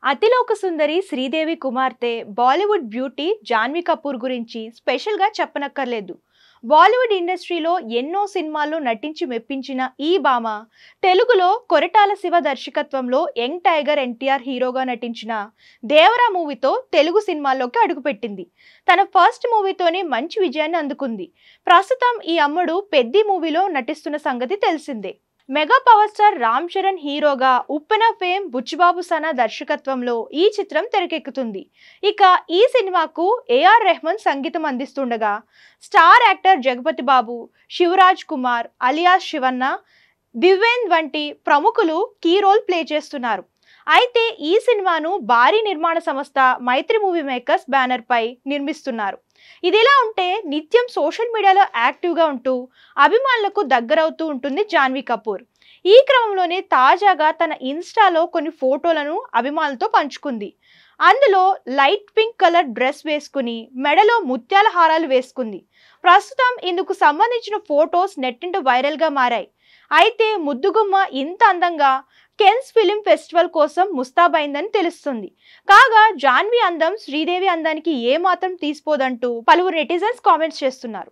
అతిలోక సుందరి శ్రీదేవి కుమార్తె బాలీవుడ్ బ్యూటీ జాన్వీ కపూర్ గురించి స్పెషల్గా చెప్పనక్కర్లేదు. బాలీవుడ్ ఇండస్ట్రీలో ఎన్నో సినిమాల్లో నటించి మెప్పించిన ఈ భామ తెలుగులో కొరటాల శివ దర్శకత్వంలో యంగ్ టైగర్ ఎన్టీఆర్ హీరోగా నటించిన దేవరా మూవీతో తెలుగు సినిమాల్లోకి అడుగుపెట్టింది. తన ఫస్ట్ మూవీతోనే మంచి విజయాన్ని అందుకుంది. ప్రస్తుతం ఈ అమ్మడు పెద్ది మూవీలో నటిస్తున్న సంగతి తెలిసిందే. Mega power star Ram Charan హీరోగా ఉప్పెన ఫేమ్ బుచ్చిబాబు సనా దర్శకత్వంలో ఈ చిత్రం తెరకెక్కుతుంది. ఇక ఈ సినిమాకు ఏఆర్ రెహమాన్ సంగీతం అందిస్తుండగా స్టార్ యాక్టర్ జగపతి బాబు, శివరాజ్ కుమార్ అలియాస్ శివన్న, దివ్వేంద్ వంటి ప్రముఖులు కీ రోల్ ప్లే చేస్తున్నారు. అయితే ఈ సినిమాను భారీ నిర్మాణ సంస్థ మైత్రి మూవీ మేకర్స్ బ్యానర్ పై నిర్మిస్తున్నారు. ఇదిలా ఉంటే నిత్యం సోషల్ మీడియాలో యాక్టివ్గా ఉంటూ అభిమానులకు దగ్గరవుతూ ఉంటుంది జాన్వీ కపూర్. ఈ క్రమంలోనే తాజాగా తన ఇన్స్టాలో కొన్ని ఫోటోలను అభిమానులతో పంచుకుంది. అందులో లైట్ పింక్ కలర్ డ్రెస్ వేసుకుని మెడలో ముత్యాల హారాలు వేసుకుంది. ప్రస్తుతం ఇందుకు సంబంధించిన ఫొటోస్ నెట్టింట వైరల్గా మారాయి. అయితే ముద్దుగుమ్మ ఇంత అందంగా కెన్స్ ఫిలిం ఫెస్టివల్ కోసం ముస్తాబైందని తెలుస్తుంది. కాగా జాన్వీ అందం శ్రీదేవి అందానికి ఏమాత్రం తీసిపోదంటూ పలువురు నెటిజన్స్ కామెంట్స్ చేస్తున్నారు.